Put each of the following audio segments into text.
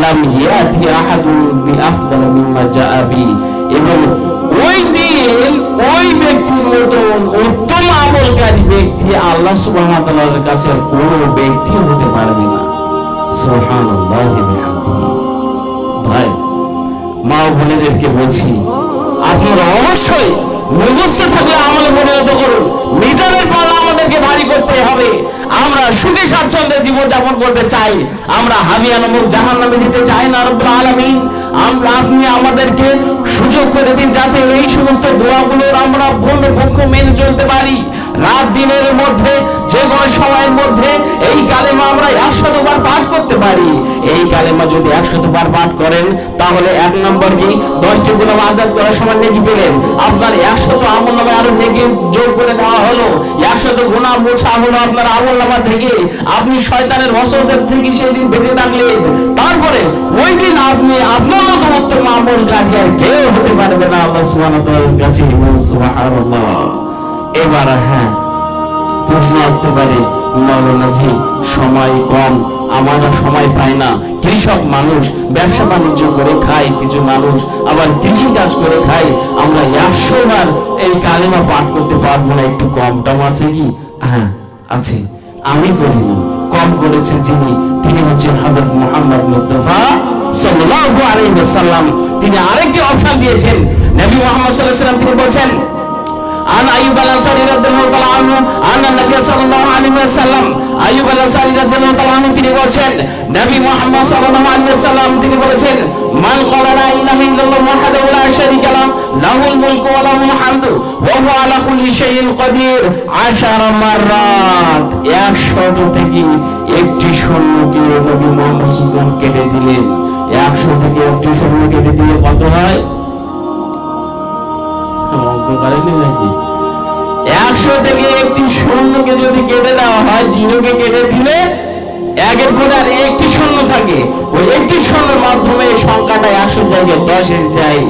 লাম ইয়াতি আহাদুন বিআফদাল মিম্মা জাআ বি, এবং ওই দিন ওই ব্যক্তির মতন উত্তম আমলকারী ব্যক্তি আল্লাহ সুবহানাহু ওয়া তাআলার কাছে কোনো ব্যক্তি হতে পারবে না। সুবহানাল্লাহি বিহামদিহি। ভাই মা ও বোনেদেরকে বলছি, আপনারা অবশ্যই মুখস্থ থাকলে আমলে পরিণত করুন। মিজানের পাল্লা আমাদেরকে ভারী করতে হবে। আমরা সুখে স্বাচ্ছন্দ্যে জীবন যাপন করতে চাই, আমরা হাবিয়া নামক জাহান্নামে যেতে চাই না। রব্বুল আলামিন আপনি আমাদেরকে সুযোগ করে দিন যাতে এই সমস্ত দোয়াগুলোর আমরা পূর্ণপক্ষ মেনে চলতে পারি। রাত দিনের মধ্যে যে কোনো সময়ের মধ্যে এই কালেমা আমরা 100 বার পাঠ করতে পারি। এই কালেমা যদি 100 বার পাঠ করেন তাহলে 1 নম্বর কি 10টি গুনাহ আযাদ করার সমান নেকি পেলেন। আপনার 100 আমলনামায় আরো নেকি যোগ করে দেওয়া হলো, 100 গুনাহ মোছা হলো আপনার আমলনামা থেকে। আপনি শয়তানের ওয়াসওয়াসা থেকে সেই দিন বেঁচে থাকলেন। তারপরে ওই দিন আপনি আপনার মতো উত্তম আমলকারী আর কেউ হতে পারবে না আল্লাহ সুবহানাহু ওয়া তাআলার কাছে। সুবহানাল্লাহ। এবার হ্যাঁ, প্রশ্ন আসতে পারে, মাওলানা জি সময় কম, আমরা সময় পাই না। কৃষক মানুষ, ব্যবসা বাণিজ্য করে খায়, কিছু মানুষ আবার কৃষি কাজ করে খায়, আমরা 100 বার এই কালেমা পাঠ করতে পারবো না, একটু কম টম আছে কি? হ্যাঁ আছে, আমি করিনি, কম করেছেন যিনি, তিনি হচ্ছেন হযরত মুহাম্মদ মুস্তাফা সাল্লাল্লাহু আলাইহি ওয়াসাল্লাম। তিনি আরেকটি অপশন দিয়েছেন, নবী মুহাম্মদ সাল্লাল্লাহু আলাইহি ওয়াসাল্লাম তিনি বলেছেন, আন আইয়ুব আল-আনসারী রাদিয়াল্লাহু তাআলা আনহু আন্না নবী সাল্লাল্লাহু আলাইহি ওয়াসাল্লাম, আইয়ুব আল-আনসারী রাদিয়াল্লাহু তাআলা আনহু তিনি বলেছেন, নবী মুহাম্মদ সাল্লাল্লাহু আলাইহি ওয়াসাল্লাম তিনি বলেছেন, মান ক্বালা লা ইলাহা ইল্লাল্লাহু ওয়াহদাহু লা শারীকা লাহু লাহুল মুলকু ওয়া লাহুল হামদু ওয়া হুয়া আলা কুল্লি শাইইন কাদির 10 মাররাত। 100 থেকে একটি শূন্যকে নবী মুহাম্মদ সাল্লাল্লাহু আলাইহি ওয়াসাল্লাম কেটে দিলেন। 100 থেকে একটি শূন্য কেটে দিলে কত হয়? অঙ্ক করেনি নাকি? 100 থেকে একটি শূন্যকে যদি কেটে দেওয়া হয়, জিরোকে কেটে দিলে একের পরে আর একটি শূন্য থাকে, ওই একটি শূন্যের মাধ্যমে সংখ্যাটা 100 জায়গায় 10 এসে যায়।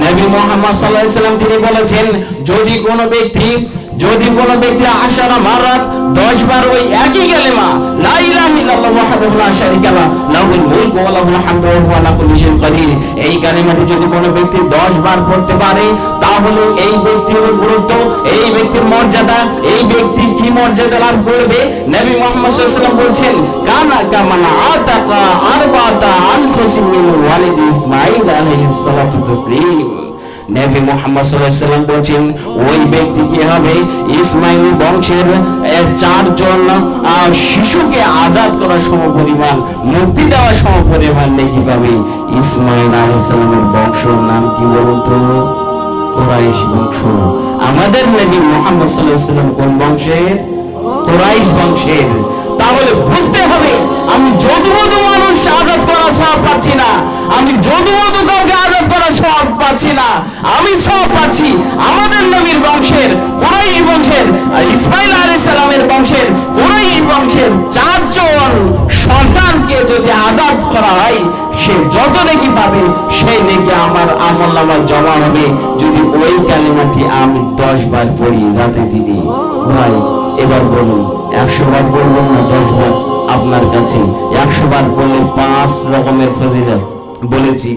নবী মুহাম্মদ সাল্লাল্লাহু আলাইহি ওয়াসাল্লাম তিনি বলেছেন, যদি কোনো ব্যক্তি 10 মাররাত 10 বার ওই একই কালেমা লা ইলাহা ইল্লাল্লাহু ওয়াহদাহু লা শারীকা লাহু লাহুল মুলকু ওয়া লাহুল হামদু ওয়া হুয়া আলা কুল্লি শাইইন কাদির, এই কালেমাটি যদি কোনো ব্যক্তি 10 বার পড়তে পারে তাহলে এই ব্যক্তির গুরুত্ব, এই ব্যক্তির মর্যাদা, এই ব্যক্তি কি মর্যাদা লাভ করবে। নবী মুহাম্মদ সাল্লাল্লাহু আলাইহি ওয়াসাল্লাম বলেছেন, কানা কামান আতাকা আরবাতা আনফুসিন মিন ওয়ালিদ ইসমাঈল আলাইহিস সালাতু তাসলিম। নবী মুহাম্মদ সাল্লাল্লাহু আলাইহি ওয়াসাল্লাম বলেন, ওই ব্যক্তি কি হবে, ইসমাইল বংশের 4 জন শিশুকে আজাদ করার সমপরিমাণ, মুক্তি দেওয়ার সমপরিমাণ নেকি পাবে। ইসমাইল আলাইহিস সালামের বংশের নাম কি বলুন তো? কুরাইশ বংশ। আমাদের নবী মুহাম্মদ সাল্লাল্লাহু আলাইহি ওয়াসাল্লাম কোন বংশের? কুরাইশ বংশের। তাহলে বুঝতে হবে, আমি যদুমধু মানুষ আজাদ করা সওয়াব পাচ্ছি না, আমি যদুমধু কাউকে আজাদ করা সওয়াব পাচ্ছি না, আমি সওয়াব পাচ্ছি আমাদের নবীর বংশের, কুরাইশ বংশের, ইসমাঈল আলাইহিস সালামের বংশের, কুরাইশ বংশের 4 জন সন্তানকে যদি আজাদ করা হয়, সে যত নেকি পাবে সেই নেকি আমার আমলনামায় জমা হবে যদি ওই কালিমাটি আমি 10 বার পড়ি রাতে দিনে। ভাই এবার বলুন, 100 বার পড়বেন না 10 বার? আপনার কাছে 100 বার পড়লে 5 রকমের ফজিলত বলেছি।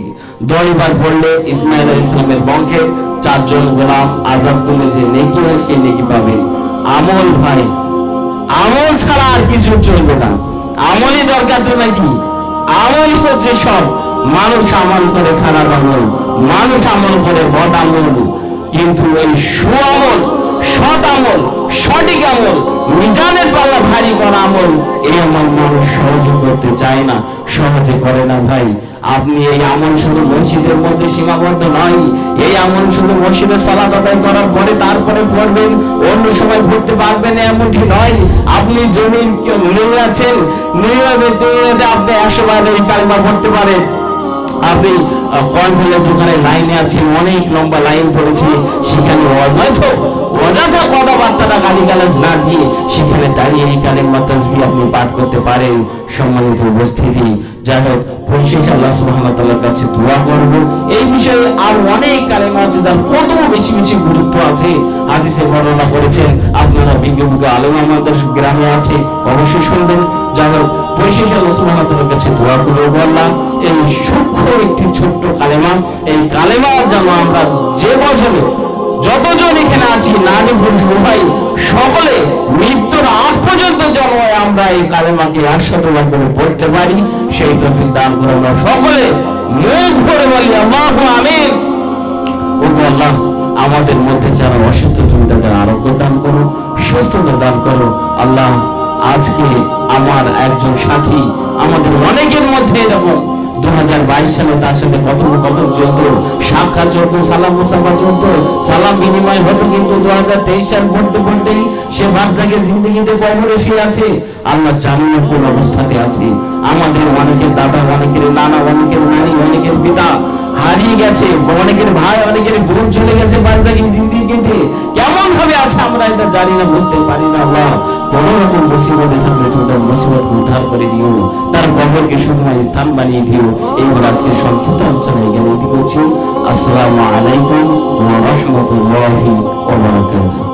10 বার পড়লে ইসমাঈল আলাইহিস সালামের বংশের 4 জন গোলাম আজাদ করলে যে নেকি হয় সেই নেকি পাবেন। আমল ভাই, আমল ছাড়া আর কিছু চলবে না, আমলই দরকার তো নাকি? আমল হচ্ছে সব। মানুষ আমল করে খারাপ আমল, মানুষ আমল করে বদ আমল, কিন্তু এই সুআমল, সৎ আমল, সঠিক আমল, মিজানের পাল্লা ভারী করা আমল, এই আমল মানুষ সহজে করতে চায় না, সহজে করে না। ভাই আপনি এই আমল শুধু মসজিদের মধ্যে সীমাবদ্ধ নয়, এই আমল শুধু মসজিদে সালাত আদায় করার পরে তারপরে পড়বেন, অন্য সময় পড়তে পারবেন এমনটি নয়। আপনি জমির নিয়ে আছেন, নিয়ে আপনি 100 বার এই কালেমা পড়তে পারেন, আপনি কর্নফলের দোকানে লাইনে আছেন, অনেক লম্বা লাইন পড়েছে, সেখানে হয়তো অযথা কথাবার্তাটা গালিগালাজ না দিয়ে সেখানে দাঁড়িয়ে এই কালেমা তাসবিহ আপনি পাঠ করতে পারেন। সম্মানিত উপস্থিতি, যাই হোক পরিশেষে আল্লাহ সুবহানাহু ওয়া তাআলার কাছে দোয়া করব। এই বিষয়ে আর অনেক কালেমা আছে যার কত বেশি বেশি গুরুত্ব আছে, হাদিসে বর্ণনা করেছেন। আপনারা বিজ্ঞ আলেম আমাদের গ্রামে আছে, অবশ্যই শুনবেন। যাই হোক পরিশেষে আল্লাহ সুবহানাহু ওয়া তাআলার কাছে দোয়া করব, আল্লাহ এই সূক্ষ্ম একটি ছোট্ট কালেমা, এই কালেমা যেন আমরা যে বছরে যতজন এখানে আছি, নারী পুরুষ উভয় সকলে মৃত্যুর আগ পর্যন্ত যেন আমরা এই কালেমাকে 100 বার করে পড়তে পারি, সেই তৌফিক দান করে আমরা সকলে মুখ ভরে বলি আল্লাহু আমিন। ওগো আল্লাহ, আমাদের মধ্যে যারা অসুস্থ তুমি তাদের আরোগ্য দান করো, সুস্থতা দান করো। আল্লাহ, আজকে আমার একজন সাথী, আমাদের অনেকের মধ্যে এরকম 2022 সালে তার সাথে কথোপকথন চলত, সাক্ষাৎ চলত, সালাম মুসাফা চলত, সালাম বিনিময় হতো, কিন্তু 2023 সাল পড়তে পড়তেই সে বারজাগে জিন্দগিতে কবরে শুয়ে আছে। আল্লাহ জানেন কোন অবস্থাতে আছে। আমাদের অনেকের দাদা, অনেকের নানা, অনেকের নানি, অনেকের পিতা হারিয়ে গেছে, অনেকের ভাই, অনেকের বোন চলে গেছে বারজাগে জিন্দগিতে। কেমন ভাবে আছে আমরা এটা জানি না, বুঝতে পারি না। আল্লাহ, কোন রকম মুসিবতে থাকলে তুমি তার মুসিবত উদ্ধার করে দিও, তার কবরকে সুখময় স্থান বানিয়ে দিও। এইগুলো আজকে সংক্ষিপ্ত আলোচনা এখানে দিচ্ছি। আসসালামু আলাইকুম ওয়া রাহমাতুল্লাহি ওয়া বারাকাতুহু।